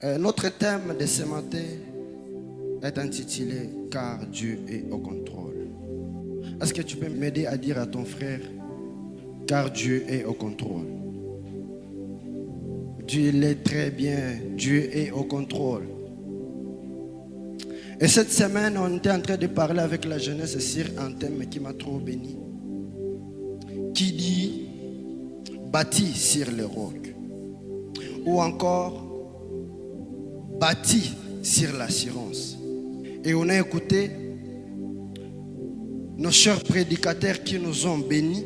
Notre thème de ce matin est intitulé « Car Dieu est au contrôle ». Est-ce que tu peux m'aider à dire à ton frère « Car Dieu est au contrôle ». Dis-le très bien, Dieu est au contrôle. Et cette semaine, on était en train de parler avec la jeunesse sur un thème qui m'a trop béni, qui dit « Bâti sur le roc » ou encore « Bâti sur l'assurance ». Et on a écouté nos chers prédicateurs qui nous ont bénis.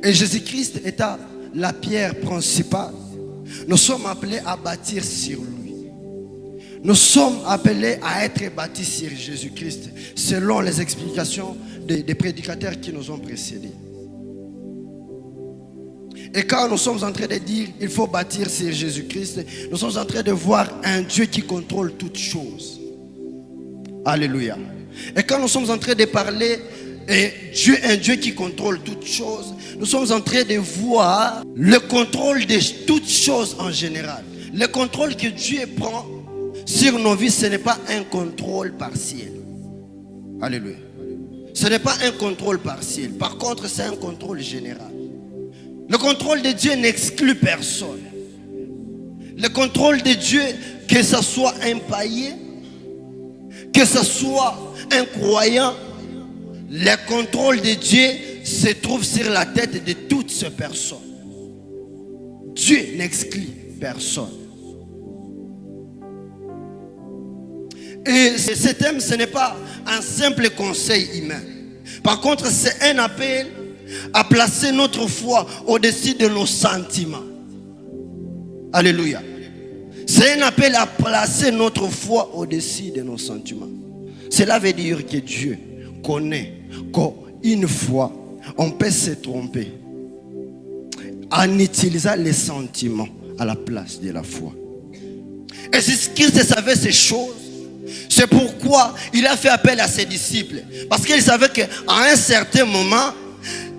Et Jésus-Christ étant la pierre principale, nous sommes appelés à bâtir sur lui. Nous sommes appelés à être bâtis sur Jésus-Christ, selon les explications des prédicateurs qui nous ont précédés. Et quand nous sommes en train de dire qu'il faut bâtir sur Jésus-Christ, nous sommes en train de voir un Dieu qui contrôle toutes choses. Alléluia. Et quand nous sommes en train de parler Dieu, un Dieu qui contrôle toutes choses, nous sommes en train de voir le contrôle de toutes choses en général. Le contrôle que Dieu prend sur nos vies, ce n'est pas un contrôle partiel. Alléluia. Ce n'est pas un contrôle partiel. Par contre, c'est un contrôle général. Le contrôle de Dieu n'exclut personne. Le contrôle de Dieu, que ce soit un païen, que ce soit un croyant, le contrôle de Dieu se trouve sur la tête de toutes ces personnes. Dieu n'exclut personne. Et ce thème, ce n'est pas un simple conseil humain. Par contre, c'est un appel à placer notre foi au-dessus de nos sentiments. Alléluia. C'est un appel à placer notre foi au-dessus de nos sentiments. Cela veut dire que Dieu connaît qu'une fois, on peut se tromper en utilisant les sentiments à la place de la foi. Et c'est ce qu'il savait ces choses. C'est pourquoi il a fait appel à ses disciples. Parce qu'il savait qu'à un certain moment,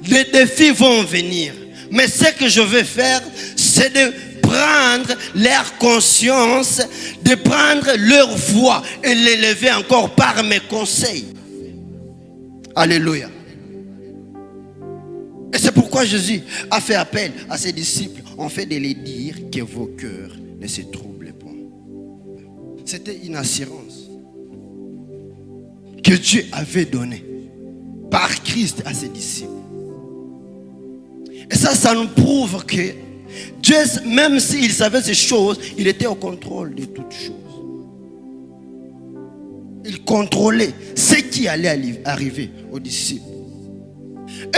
les défis vont venir. Mais ce que je vais faire, c'est de prendre leur conscience, de prendre leur foi et l'élever encore par mes conseils. Alléluia. Et c'est pourquoi Jésus a fait appel à ses disciples. En fait de les dire que vos cœurs ne se troublent pas. C'était une assurance que Dieu avait donnée par Christ à ses disciples. Et ça nous prouve que Dieu, même s'il savait ces choses, il était au contrôle de toutes choses. Il contrôlait ce qui allait arriver aux disciples.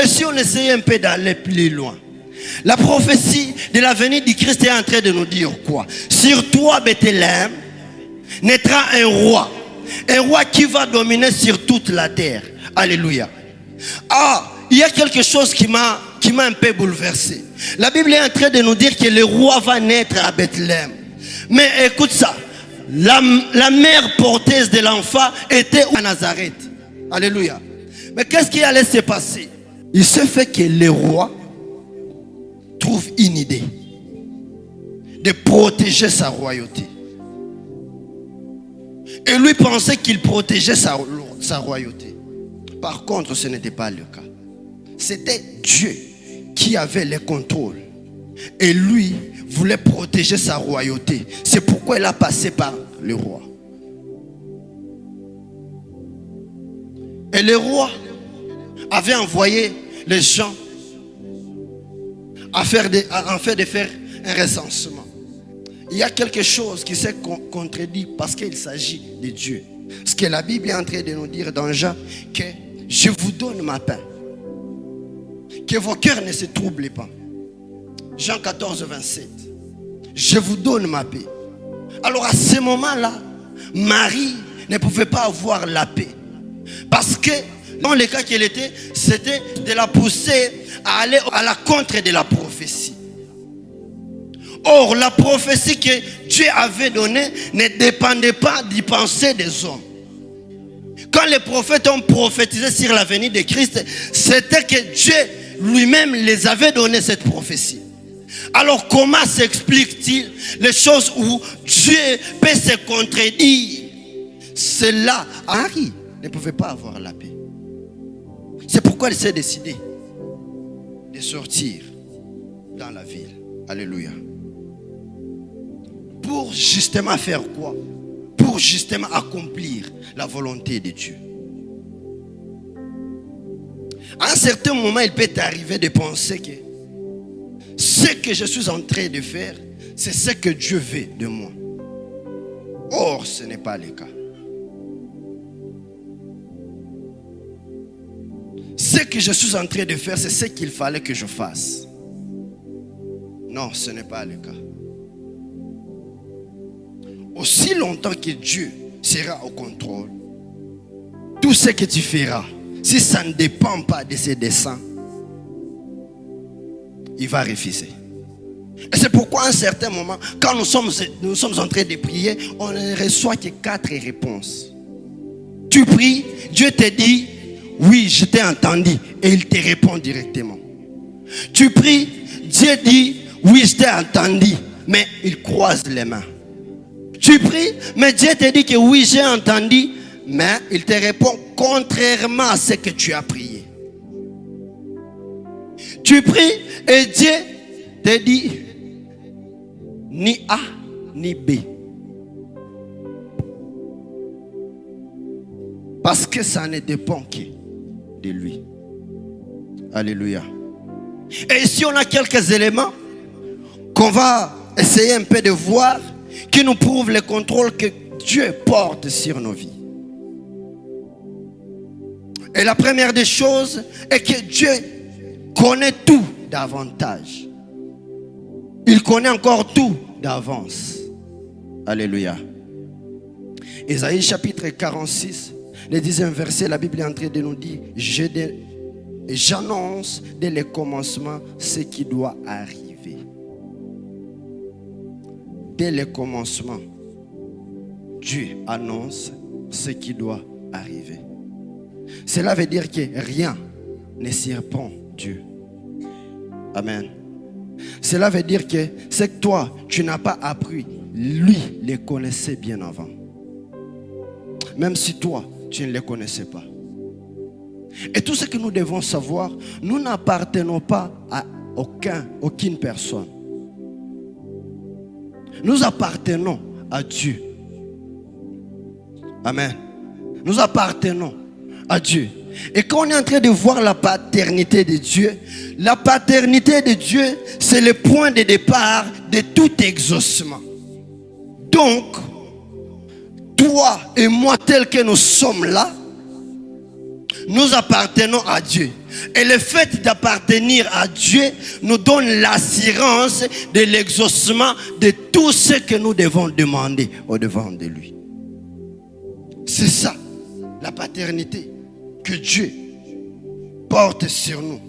Et si on essayait un peu d'aller plus loin, la prophétie de la venue du Christ est en train de nous dire quoi? Sur toi, Bethléem, naîtra un roi qui va dominer sur toute la terre. Alléluia. Ah, il y a quelque chose qui m'a un peu bouleversé. La Bible est en train de nous dire que le roi va naître à Bethléem. Mais écoute ça, la mère porteuse de l'enfant était à Nazareth. Alléluia. Mais qu'est-ce qui allait se passer? Il se fait que le roi trouve une idée de protéger sa royauté. Et lui pensait qu'il protégeait sa royauté. Par contre, ce n'était pas le cas. C'était Dieu qui avait le contrôle. Et lui voulait protéger sa royauté. C'est pourquoi il a passé par le roi. Et le roi avait envoyé les gens en fait de faire un recensement. Il y a quelque chose qui s'est contredit parce qu'il s'agit de Dieu. Ce que la Bible est en train de nous dire dans Jean, que je vous donne ma paix. Que vos cœurs ne se troublent pas. Jean 14, 27. Je vous donne ma paix. Alors à ce moment-là, Marie ne pouvait pas avoir la paix. Parce que dans le cas qu'elle était, c'était de la pousser à aller à la contre de la prophétie. Or, la prophétie que Dieu avait donnée ne dépendait pas des pensées des hommes. Quand les prophètes ont prophétisé sur la venue de Christ, c'était que Dieu lui-même les avait donné cette prophétie. Alors comment s'explique-t-il les choses où Dieu peut se contredire? Cela, Henri ne pouvait pas avoir la paix. C'est pourquoi il s'est décidé de sortir dans la ville. Alléluia. Pour justement faire quoi? Pour justement accomplir la volonté de Dieu. À un certain moment, il peut t'arriver de penser que ce que je suis en train de faire, c'est ce que Dieu veut de moi. Or, ce n'est pas le cas. Ce que je suis en train de faire, c'est ce qu'il fallait que je fasse. Non, ce n'est pas le cas. Aussi longtemps que Dieu sera au contrôle, tout ce que tu feras, si ça ne dépend pas de ses desseins, il va refuser. Et c'est pourquoi à un certain moment, quand nous sommes en train de prier, on ne reçoit que 4 réponses. Tu pries, Dieu te dit, oui, je t'ai entendu, et il te répond directement. Tu pries, Dieu dit, oui, je t'ai entendu, mais il croise les mains. Tu pries, mais Dieu te dit que oui, j'ai entendu, mais il te répond contrairement à ce que tu as prié. Tu pries et Dieu te dit ni A ni B. Parce que ça ne dépend que de lui. Alléluia. Et ici on a quelques éléments qu'on va essayer un peu de voir, qui nous prouvent le contrôle que Dieu porte sur nos vies. Et la première des choses est que Dieu connaît tout davantage. Il connaît encore tout d'avance. Alléluia. Ésaïe chapitre 46, le 10e verset, la Bible est en train de nous dire, j'annonce dès le commencement ce qui doit arriver. Dès le commencement, Dieu annonce ce qui doit arriver. Cela veut dire que rien ne surprend Dieu. Amen. Cela veut dire que ce que toi, tu n'as pas appris, lui le connaissait bien avant. Même si toi, tu ne le connaissais pas. Et tout ce que nous devons savoir, nous n'appartenons pas à aucune personne. Nous appartenons à Dieu. Amen. Nous appartenons à Dieu. Et quand on est en train de voir la paternité de Dieu, la paternité de Dieu, c'est le point de départ de tout exaucement. Donc, toi et moi, tels que nous sommes là, nous appartenons à Dieu. Et le fait d'appartenir à Dieu nous donne l'assurance de l'exaucement de tout ce que nous devons demander au devant de lui. C'est ça, la paternité que Dieu porte sur nous.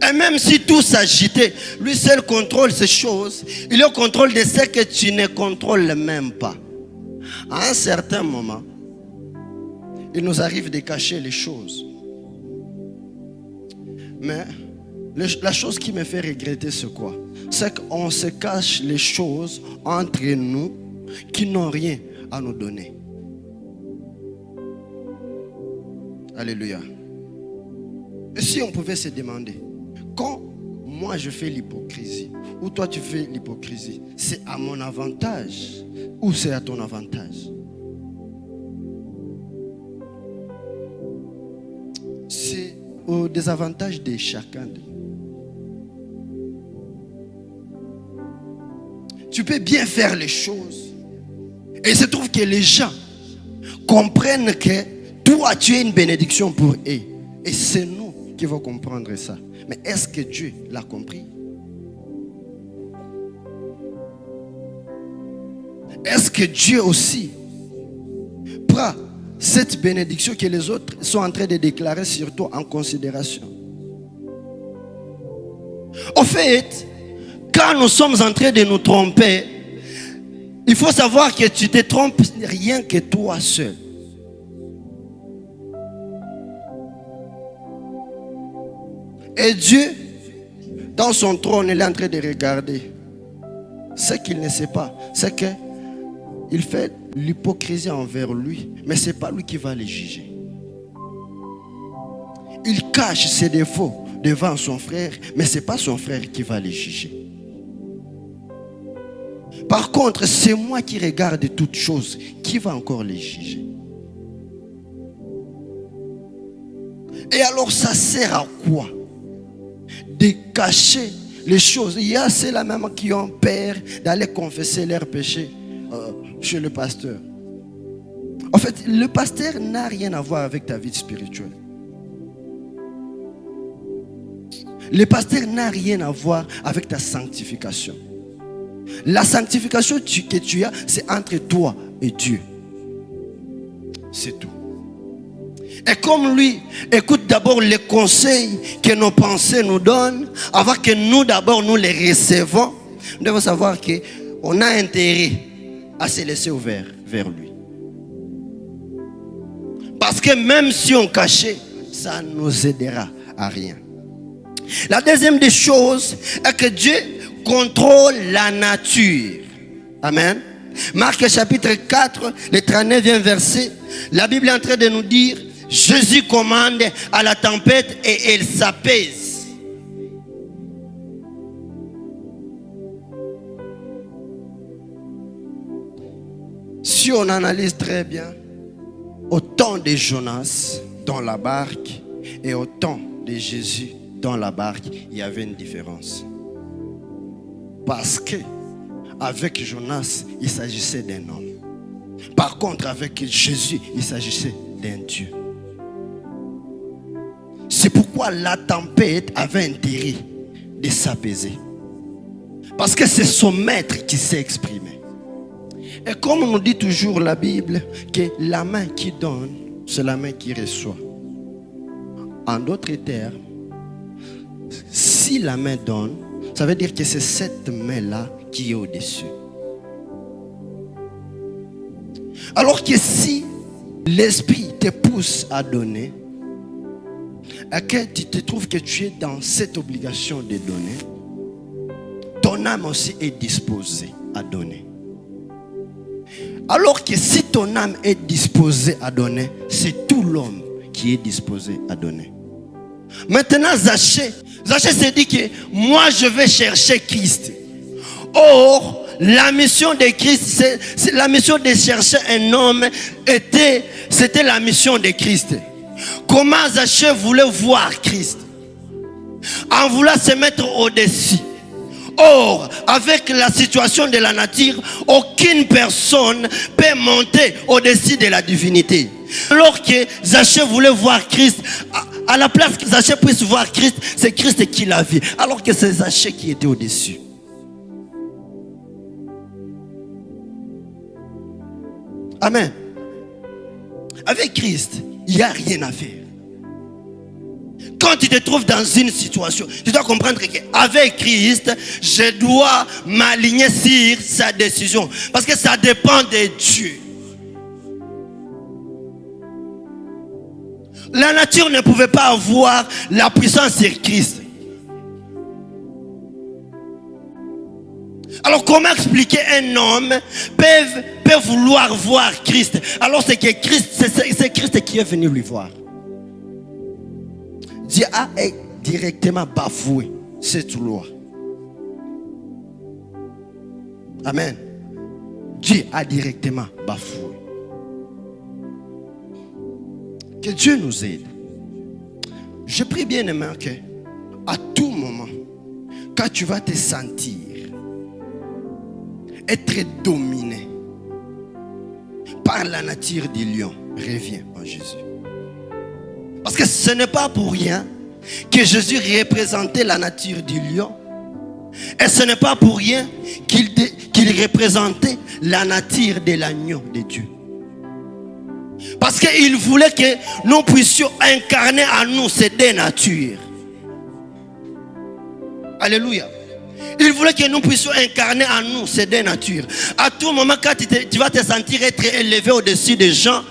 Et même si tout s'agitait, lui seul contrôle ces choses. Il est au contrôle de ce que tu ne contrôles même pas. À un certain moment, il nous arrive de cacher les choses. Mais la chose qui me fait regretter, c'est quoi? C'est qu'on se cache les choses entre nous qui n'ont rien à nous donner. Alléluia. Et si on pouvait se demander, quand moi je fais l'hypocrisie, ou toi tu fais l'hypocrisie, c'est à mon avantage ou c'est à ton avantage? C'est au désavantage de chacun de nous. Tu peux bien faire les choses et il se trouve que les gens comprennent que toi tu es une bénédiction pour eux. Et c'est nous qui vont comprendre ça. Mais est-ce que Dieu l'a compris? Est-ce que Dieu aussi prend cette bénédiction que les autres sont en train de déclarer sur toi en considération? Au fait, quand nous sommes en train de nous tromper, il faut savoir que tu te trompes rien que toi seul. Et Dieu dans son trône, il est en train de regarder. Ce qu'il ne sait pas, c'est qu'il fait l'hypocrisie envers lui, mais ce n'est pas lui qui va les juger. Il cache ses défauts devant son frère, mais ce n'est pas son frère qui va les juger. Par contre, c'est moi qui regarde toutes choses. Qui va encore les juger? Et alors, ça sert à quoi? De cacher les choses. Il y a ceux-là même qui ont peur d'aller confesser leurs péchés chez le pasteur. En fait, le pasteur n'a rien à voir avec ta vie spirituelle. Le pasteur n'a rien à voir avec ta sanctification. La sanctification que tu as, c'est entre toi et Dieu. C'est tout. Et comme lui, écoute d'abord les conseils que nos pensées nous donnent, avant que nous d'abord nous les recevons, nous devons savoir qu'on a intérêt à se laisser ouvert vers lui. Parce que même si on cachait, ça ne nous aidera à rien. La deuxième des choses est que Dieu contrôle la nature. Amen. Marc chapitre 4, le 39e verset. La Bible est en train de nous dire: Jésus commande à la tempête et elle s'apaise. Si on analyse très bien, au temps de Jonas dans la barque et au temps de Jésus dans la barque, il y avait une différence. Parce que avec Jonas, il s'agissait d'un homme. Par contre, avec Jésus, il s'agissait d'un Dieu. C'est pourquoi la tempête avait intérêt de s'apaiser. Parce que c'est son maître qui s'est exprimé. Et comme nous dit toujours la Bible, que la main qui donne, c'est la main qui reçoit. En d'autres termes, si la main donne, ça veut dire que c'est cette main-là qui est au-dessus. Alors que si l'esprit te pousse à donner, et que tu te trouves que tu es dans cette obligation de donner, ton âme aussi est disposée à donner. Alors que si ton âme est disposée à donner, c'est tout l'homme qui est disposé à donner. Maintenant, Zachée s'est dit que moi je vais chercher Christ. Or, la mission de Christ, c'est la mission de chercher un homme, c'était la mission de Christ. Comment Zachée voulait voir Christ? En voulant se mettre au-dessus. Or, avec la situation de la nature, aucune personne peut monter au-dessus de la divinité. Alors que Zachée voulait voir Christ, à la place que Zachée puisse voir Christ, c'est Christ qui l'a vu. Alors que c'est Zachée qui était au-dessus. Amen. Avec Christ, il n'y a rien à faire. Quand tu te trouves dans une situation, tu dois comprendre qu'avec Christ, je dois m'aligner sur sa décision. Parce que ça dépend de Dieu. La nature ne pouvait pas avoir la puissance sur Christ. Alors comment expliquer un homme peut vouloir voir Christ alors c'est que Christ, c'est Christ qui est venu lui voir. Dieu a directement bafoué cette loi. Amen. Dieu a directement bafoué. Que Dieu nous aide. Je prie bien aimé que à tout moment, quand tu vas te sentir être dominé par la nature du lion, reviens en Jésus. Parce que ce n'est pas pour rien que Jésus représentait la nature du lion. Et ce n'est pas pour rien qu'il représentait la nature de l'agneau de Dieu. Parce qu'il voulait que nous puissions incarner en nous ces deux natures. Alléluia. Il voulait que nous puissions incarner en nous ces deux natures. À tout moment, quand tu vas te sentir être élevé au-dessus des gens,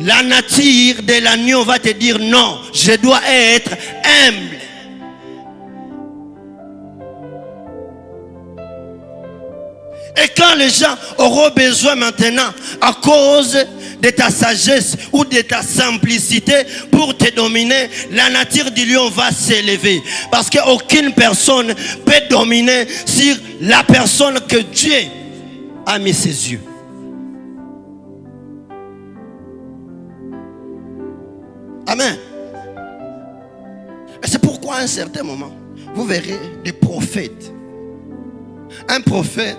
la nature de l'agneau va te dire non, je dois être humble. Et quand les gens auront besoin maintenant, à cause de ta sagesse ou de ta simplicité pour te dominer, la nature du lion va s'élever. Parce qu'aucune personne peut dominer sur la personne que Dieu a mis ses yeux. Amen. Et c'est pourquoi à un certain moment, vous verrez des prophètes. Un prophète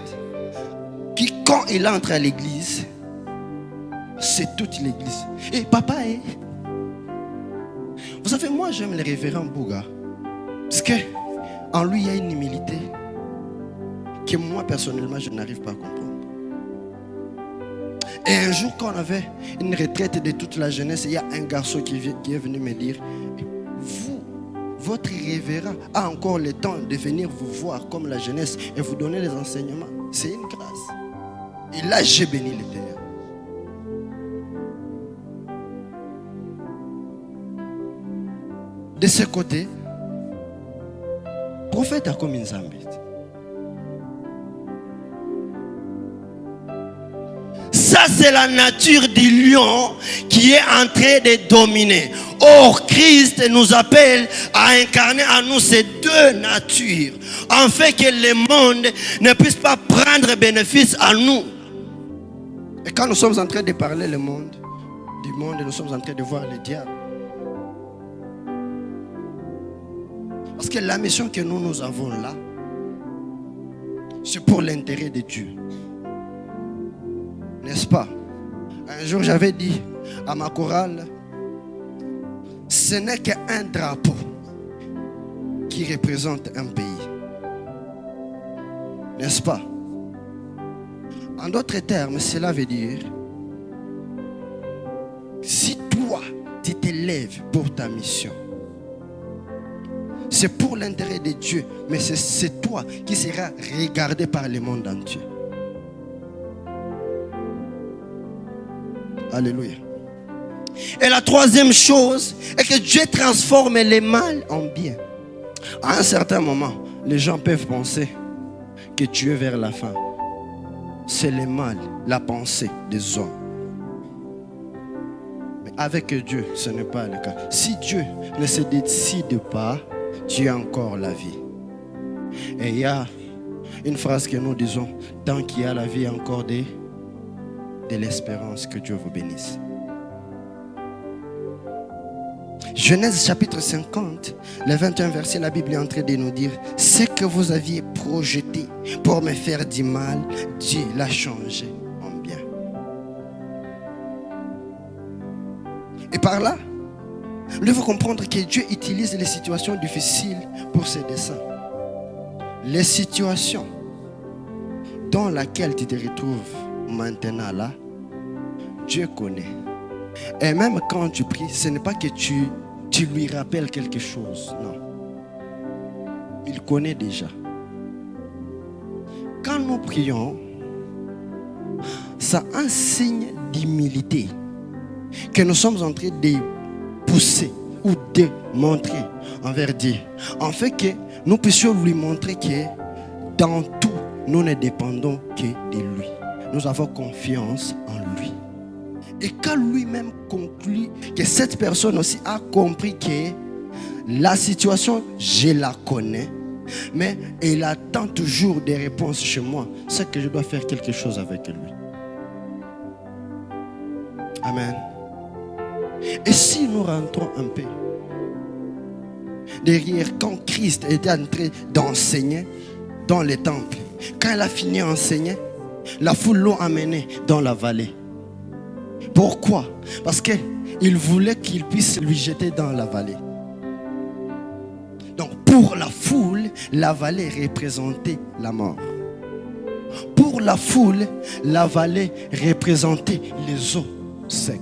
qui, quand il entre à l'église, c'est toute l'église. Et papa est... Vous savez, moi j'aime le révérend Bouga. Parce qu'en lui, il y a une humilité que moi personnellement, je n'arrive pas à comprendre. Et un jour, quand on avait une retraite de toute la jeunesse, il y a un garçon qui est venu me dire, votre révérend a encore le temps de venir vous voir comme la jeunesse et vous donner les enseignements. C'est une grâce. Et là, j'ai béni l'Éternel. De ce côté, prophète a comme une zambette. Ça, c'est la nature du lion qui est en train de dominer. Or, Christ nous appelle à incarner en nous ces deux natures, afin que le monde ne puisse pas prendre bénéfice à nous. Et quand nous sommes en train de parler du monde, nous sommes en train de voir le diable. Parce que la mission que nous avons là, c'est pour l'intérêt de Dieu. N'est-ce pas? Un jour, j'avais dit à ma chorale, ce n'est qu'un drapeau qui représente un pays. N'est-ce pas? En d'autres termes, cela veut dire, si toi, tu t'élèves pour ta mission, c'est pour l'intérêt de Dieu, mais c'est toi qui seras regardé par le monde entier. Alléluia. Et la troisième chose est que Dieu transforme les mal en bien. À un certain moment, les gens peuvent penser que tu es vers la fin. C'est le mal, la pensée des hommes. Mais avec Dieu, ce n'est pas le cas. Si Dieu ne se décide pas, tu as encore la vie. Et il y a une phrase que nous disons, tant qu'il y a la vie, encore de l'espérance. Que Dieu vous bénisse. Genèse chapitre 50, le 21 verset, la Bible est en train de nous dire, ce que vous aviez projeté pour me faire du mal, Dieu l'a changé en bien. Et par là, nous devons comprendre que Dieu utilise les situations difficiles pour ses desseins. Les situations dans lesquelles tu te retrouves maintenant là, Dieu connaît. Et même quand tu pries, ce n'est pas que tu lui rappelles quelque chose. Non. Il connaît déjà. Quand nous prions, ça un signe d'humilité que nous sommes en train de pousser ou de montrer envers Dieu. En fait que nous puissions lui montrer que dans tout, nous ne dépendons que de lui. Nous avons confiance en lui. Et quand lui-même conclut que cette personne aussi a compris que la situation, je la connais, mais elle attend toujours des réponses chez moi, c'est que je dois faire quelque chose avec lui. Amen. Et si nous rentrons un peu derrière, quand Christ était en train d'enseigner dans les temples, quand il a fini d'enseigner, la foule l'a amené dans la vallée. Pourquoi? Parce qu'il voulait qu'il puisse lui jeter dans la vallée. Donc pour la foule, la vallée représentait la mort. Pour la foule, la vallée représentait les eaux secs.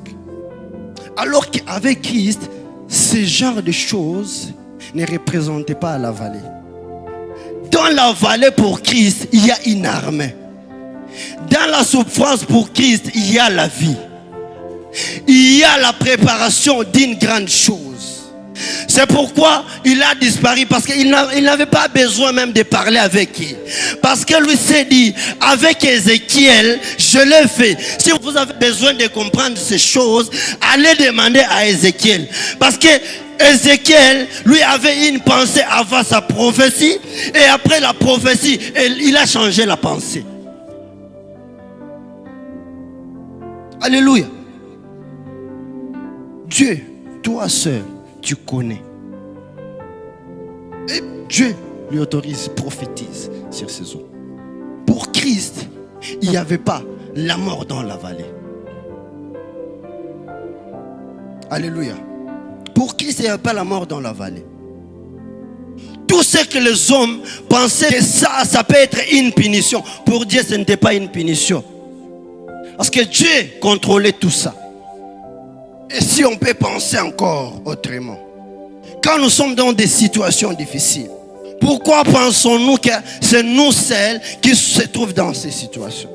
Alors qu'avec Christ, ce genre de choses ne représentaient pas la vallée. Dans la vallée pour Christ, il y a une armée. Dans la souffrance pour Christ, il y a la vie. Il y a la préparation d'une grande chose. C'est pourquoi il a disparu, parce qu'il n'avait pas besoin même de parler avec qui. Parce que lui s'est dit, avec Ézéchiel, je l'ai fait. Si vous avez besoin de comprendre ces choses, allez demander à Ézéchiel. Parce que Ézéchiel, lui, avait une pensée avant sa prophétie, et après la prophétie, il a changé la pensée. Alléluia. Dieu, toi seul, tu connais. Et Dieu lui autorise, prophétise sur ces eaux. Pour Christ, il n'y avait pas la mort dans la vallée. Alléluia. Pour Christ, il n'y avait pas la mort dans la vallée. Tout ce que les hommes pensaient que ça peut être une punition. Pour Dieu, ce n'était pas une punition. Parce que Dieu contrôlait tout ça. Et si on peut penser encore autrement, quand nous sommes dans des situations difficiles, pourquoi pensons-nous que c'est nous seuls qui se trouvent dans ces situations?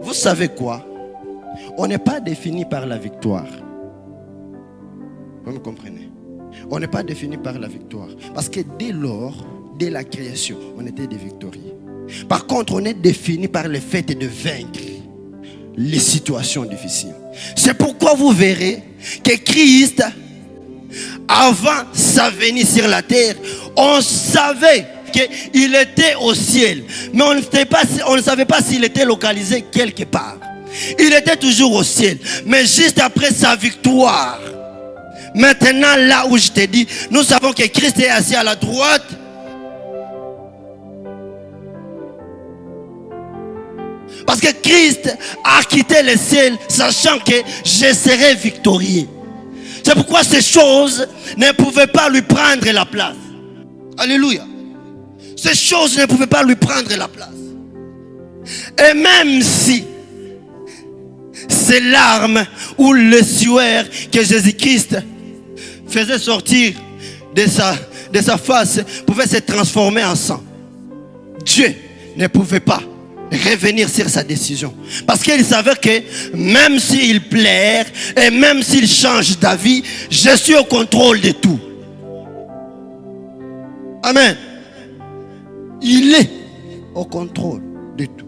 Vous savez quoi? On n'est pas défini par la victoire. Vous me comprenez? On n'est pas défini par la victoire. Parce que dès lors, dès la création, on était des victorieux. Par contre, on est défini par le fait de vaincre les situations difficiles. C'est pourquoi vous verrez que Christ, avant sa venue sur la terre, on savait qu'il était au ciel. Mais on ne savait pas s'il était localisé quelque part. Il était toujours au ciel. Mais juste après sa victoire, maintenant là où je te dis, nous savons que Christ est assis à la droite. Parce que Christ a quitté le ciel, sachant que je serai victorieux. C'est pourquoi ces choses ne pouvaient pas lui prendre la place. Alléluia. Ces choses ne pouvaient pas lui prendre la place. Et même si ces larmes ou le sueur que Jésus-Christ faisait sortir de sa face pouvaient se transformer en sang, Dieu ne pouvait pas revenir sur sa décision. Parce qu'il savait que même s'il plaire et même s'il change d'avis, je suis au contrôle de tout. Amen. Il est au contrôle de tout.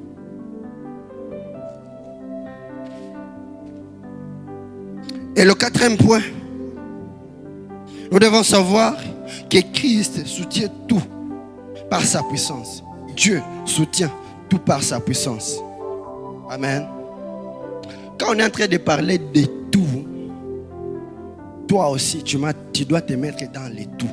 Et le quatrième point, nous devons savoir que Christ soutient tout par sa puissance. Dieu soutient tout par sa puissance. Amen. Quand on est en train de parler de tout, toi aussi, tu dois te mettre dans les tout.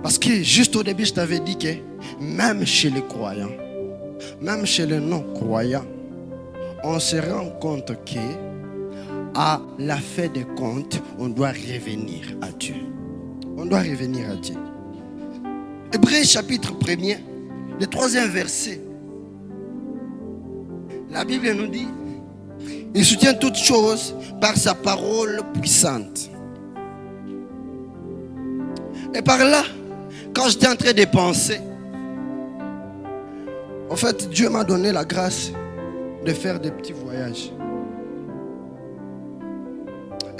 Parce que juste au début, je t'avais dit que même chez les croyants, même chez les non-croyants, on se rend compte que à la fin des comptes, on doit revenir à Dieu. On doit revenir à Dieu. Hébreux chapitre 1er, le 3e verset. La Bible nous dit, il soutient toutes choses par sa parole puissante. Et par là, quand j'étais en train de penser, en fait, Dieu m'a donné la grâce de faire des petits voyages.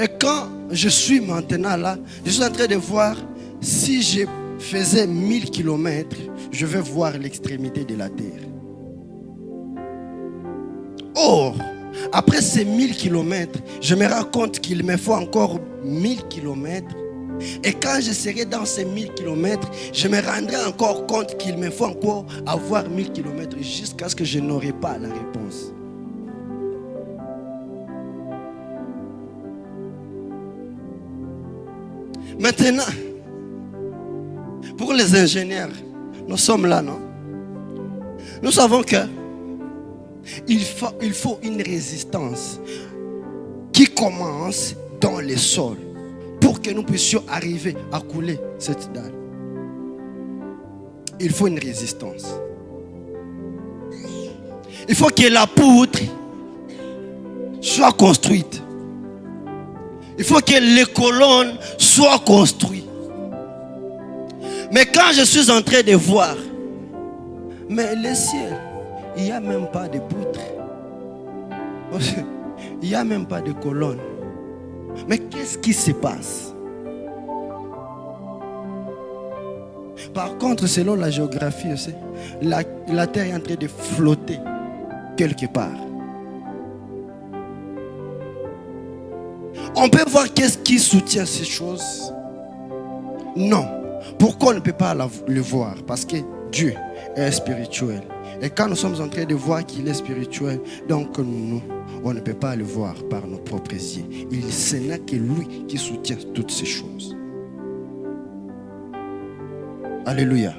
Et quand je suis maintenant là, je suis en train de voir si je faisais 1000 km, je vais voir l'extrémité de la terre. Or, après ces 1000 km, je me rends compte qu'il me faut encore 1000 km. Et quand je serai dans ces 1000 km, je me rendrai encore compte qu'il me faut encore avoir 1000 km jusqu'à ce que je n'aurai pas la réponse. Maintenant, pour les ingénieurs, nous sommes là, non? Nous savons que il faut une résistance qui commence dans le sol pour que nous puissions arriver à couler cette dalle. Il faut une résistance. Il faut que la poutre soit construite. Il faut que les colonnes soient construites. Mais quand je suis en train de voir, mais le ciel, il n'y a même pas de poutre. Il n'y a même pas de colonne. Mais qu'est-ce qui se passe? Par contre, selon la géographie aussi, la terre est en train de flotter quelque part. On peut voir qu'est-ce qui soutient ces choses? Non. Pourquoi on ne peut pas le voir? Parce que Dieu est spirituel. Et quand nous sommes en train de voir qu'il est spirituel, donc nous, on ne peut pas le voir par nos propres yeux. Ce n'est que lui qui soutient toutes ces choses. Alléluia.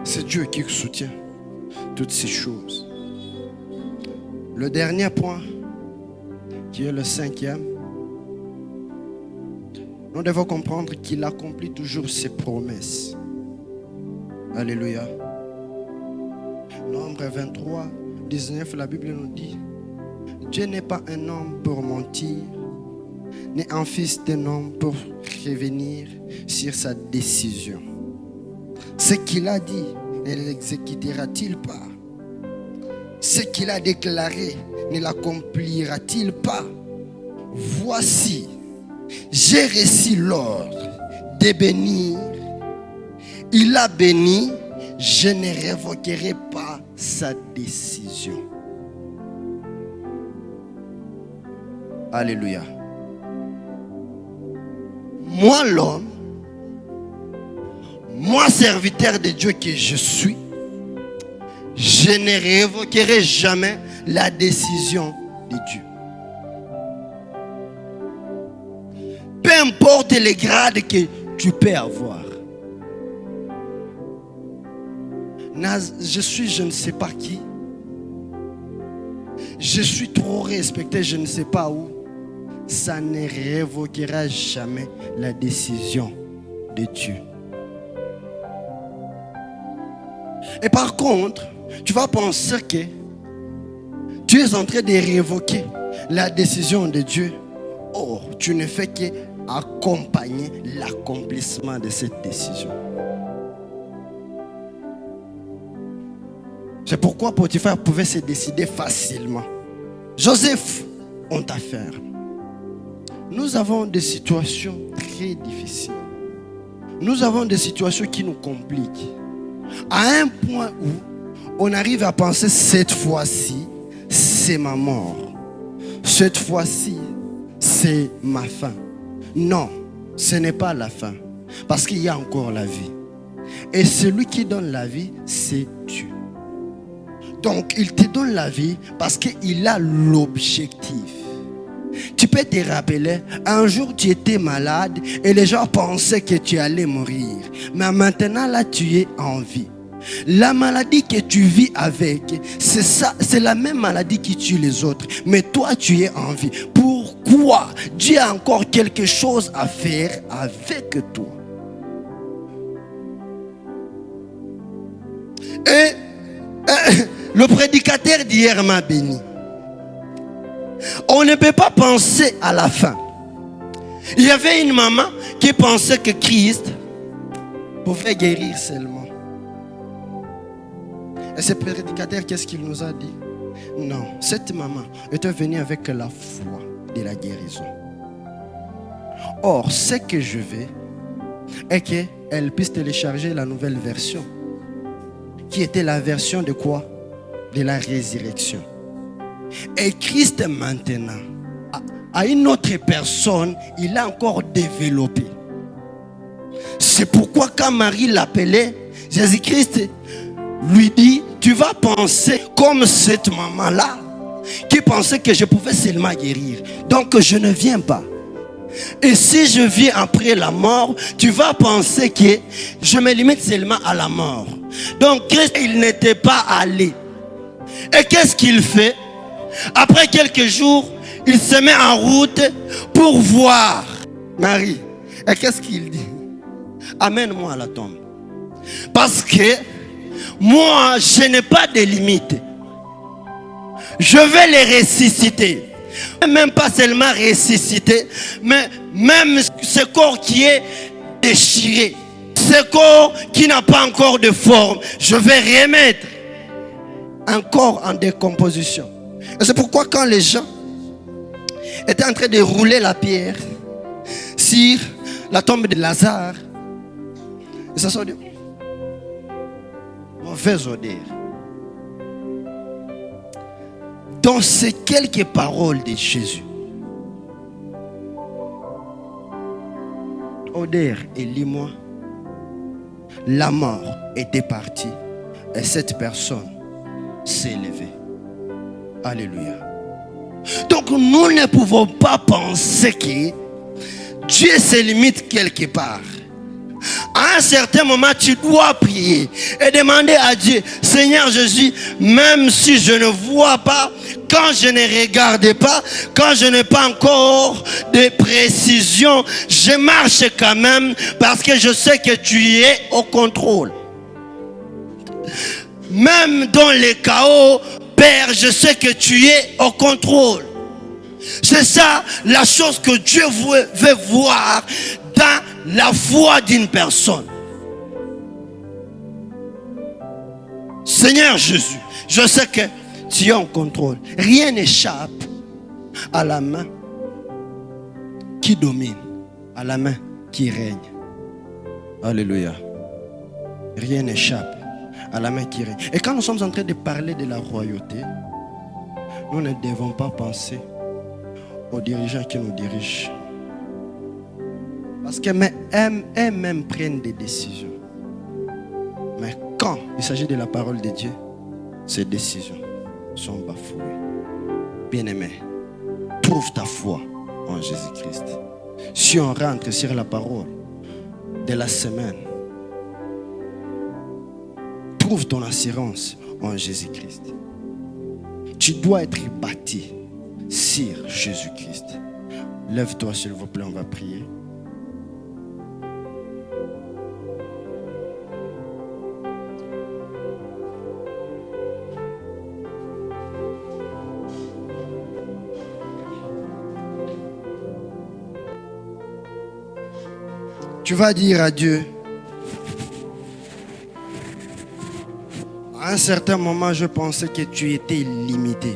C'est Dieu qui soutient toutes ces choses. Le dernier point, qui est le 5e, nous devons comprendre qu'il accomplit toujours ses promesses. Alléluia. Nombre 23, 19, la Bible nous dit: Dieu n'est pas un homme pour mentir, ni un fils d'un homme pour revenir sur sa décision. Ce qu'il a dit, ne l'exécutera-t-il pas? Ce qu'il a déclaré, ne l'accomplira-t-il pas? Voici, j'ai reçu l'ordre de bénir. Il a béni, je ne révoquerai pas sa décision. Alléluia. Moi l'homme, moi serviteur de Dieu que je suis, je ne révoquerai jamais la décision de Dieu. Peu importe les grades que tu peux avoir. Je suis je ne sais pas qui. Je suis trop respecté, je ne sais pas où. Ça ne révoquera jamais la décision de Dieu. Et par contre, tu vas penser que tu es en train de révoquer la décision de Dieu. Or, tu ne fais qu'accompagner l'accomplissement de cette décision. C'est pourquoi Potiphar pouvait se décider facilement. Joseph, on t'affaire. Nous avons des situations très difficiles. Nous avons des situations qui nous compliquent. À un point où on arrive à penser, cette fois-ci, c'est ma mort. Cette fois-ci, c'est ma fin. Non, ce n'est pas la fin. Parce qu'il y a encore la vie. Et celui qui donne la vie, c'est Dieu. Donc, il te donne la vie parce qu'il a l'objectif. Tu peux te rappeler, un jour tu étais malade et les gens pensaient que tu allais mourir. Mais maintenant là, tu es en vie. La maladie que tu vis avec, c'est ça, c'est la même maladie qui tue les autres. Mais toi, tu es en vie. Pourquoi? Dieu a encore quelque chose à faire avec toi. Et le prédicateur d'hier m'a béni. On ne peut pas penser à la fin. Il y avait une maman qui pensait que Christ pouvait guérir seulement. Et ce prédicateur, qu'est-ce qu'il nous a dit? Non, cette maman était venue avec la foi de la guérison. Or, ce que je veux est qu'elle puisse télécharger la nouvelle version, qui était la version de quoi? De la résurrection. Et Christ maintenant, à une autre personne, il a encore développé. C'est pourquoi quand Marie l'appelait, Jésus-Christ lui dit: tu vas penser comme cette maman-là, qui pensait que je pouvais seulement guérir. Donc je ne viens pas. Et si je viens après la mort, tu vas penser que je me limite seulement à la mort. Donc Christ, il n'était pas allé. Et qu'est-ce qu'il fait? Après quelques jours, il se met en route pour voir Marie. Et qu'est-ce qu'il dit? Amène-moi à la tombe. Parce que moi, je n'ai pas de limite. Je vais les ressusciter. Même pas seulement ressusciter, mais même ce corps qui est déchiré, ce corps qui n'a pas encore de forme, je vais remettre un corps en décomposition. Et c'est pourquoi quand les gens étaient en train de rouler la pierre sur la tombe de Lazare, et ça sort de mauvaise odeur. Dans ces quelques paroles de Jésus, odeur et lis-moi, la mort était partie et cette personne s'est levée. Alléluia. Donc nous ne pouvons pas penser que Dieu se limite quelque part. À un certain moment, tu dois prier et demander à Dieu, Seigneur Jésus, même si je ne vois pas, quand je ne regarde pas, quand je n'ai pas encore de précision, je marche quand même parce que je sais que tu es au contrôle. Même dans les chaos, Père, je sais que tu es au contrôle. C'est ça la chose que Dieu veut voir dans la foi d'une personne. Seigneur Jésus, je sais que tu es en contrôle. Rien n'échappe à la main qui domine, à la main qui règne. Alléluia. Rien n'échappe à la main qui règne. Et quand nous sommes en train de parler de la royauté, nous ne devons pas penser aux dirigeants qui nous dirigent. Parce qu'eux-mêmes prennent des décisions. Mais quand il s'agit de la parole de Dieu, ces décisions sont bafouées. Bien-aimé, trouve ta foi en Jésus-Christ. Si on rentre sur la parole de la semaine, trouve ton assurance en Jésus-Christ. Tu dois être bâti sur Jésus-Christ. Lève-toi s'il vous plaît, on va prier. Tu vas dire à Dieu, à un certain moment, je pensais que tu étais limité.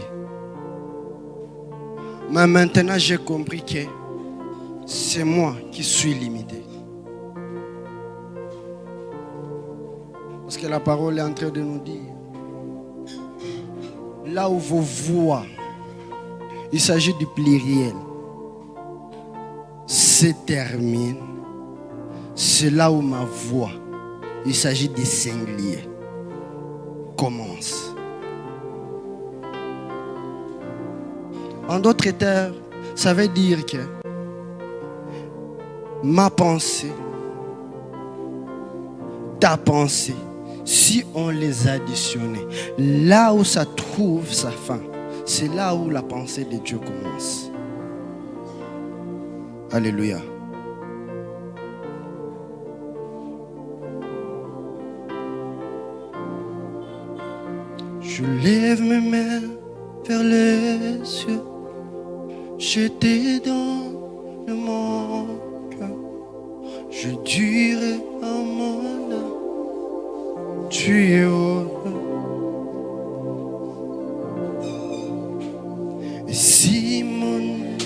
Mais maintenant, j'ai compris que c'est moi qui suis limité. Parce que la parole est en train de nous dire, là où vos voix, il s'agit du pluriel, se termine. C'est là où ma voix, il s'agit des singuliers, commence. En d'autres termes, ça veut dire que ma pensée, ta pensée, si on les additionnait, là où ça trouve sa fin, c'est là où la pensée de Dieu commence. Alléluia. Je lève mes mains vers les cieux, j'étais dans le manque, je dirai à mon âme, tu es heureux. Et si mon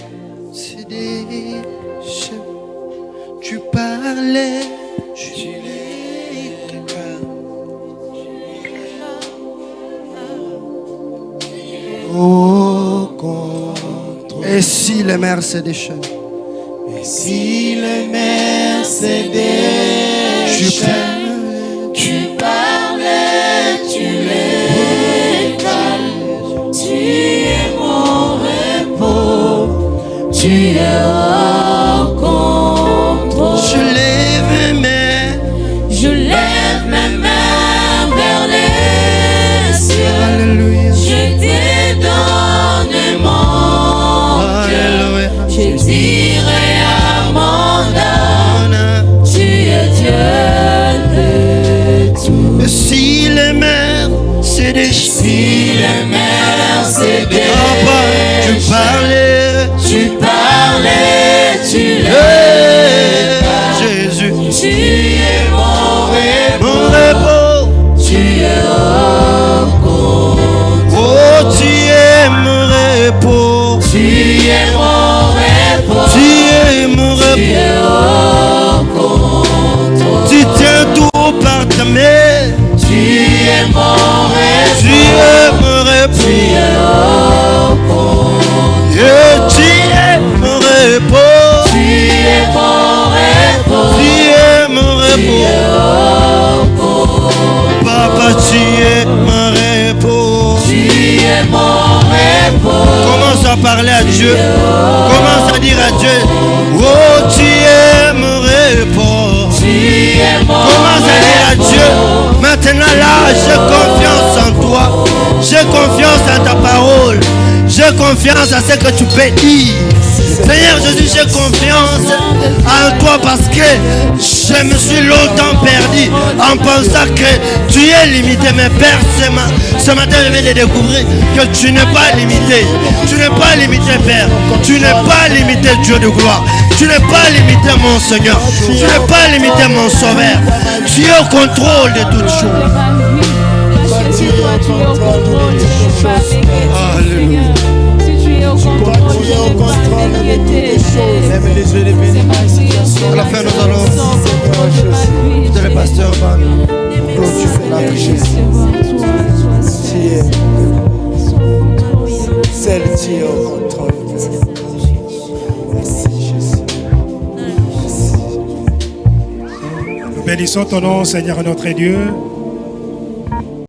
se déchire, tu parlais, je dirais. Et si les mers se déchaînent, et si les mers se déchaînent, tu parlais, tu les calmes, tu es mon repos, tu es au contrôle. Je lève mes mains vers les cieux. Alléluia. Je te donne mon cœur. Je dirai à mon âme, tu es Dieu de tout. Et si les mers se déchaînent, Si les mers se tu parlais, tu les Jésus, tu es mon mon repos, tu es au contrôle. oh tu es mon repos. Tu es mon repos. Tu es mon repos. Tu es mon repos. Papa, tu es mon repos. Tu es mon repos. Commence à parler à Dieu. Commence à dire à Dieu, oh, tu es mon repos. Tu es mon Commence à dire à Dieu, maintenant là, j'ai confiance en toi. J'ai confiance à ta parole. J'ai confiance à ce que tu peux dire. Seigneur Jésus, j'ai confiance en toi parce que je me suis longtemps perdu en pensant que tu es limité. Mais Père, ce matin, je viens de découvrir que tu n'es pas limité. Tu n'es pas limité, Père. Tu n'es pas limité, Dieu de gloire. Tu n'es pas limité, mon Seigneur. Tu n'es pas limité, mon Sauveur. Tu es au contrôle de toutes choses. Tu es au contrôle de toutes choses. Alléluia. Si tu es au contrôle de toutes choses, même les événements, À la fin, nous allons, le pasteur va clôturer la prière. Seul tu es au contrôle. Merci Jésus. Nous bénissons ton nom, Seigneur notre Dieu.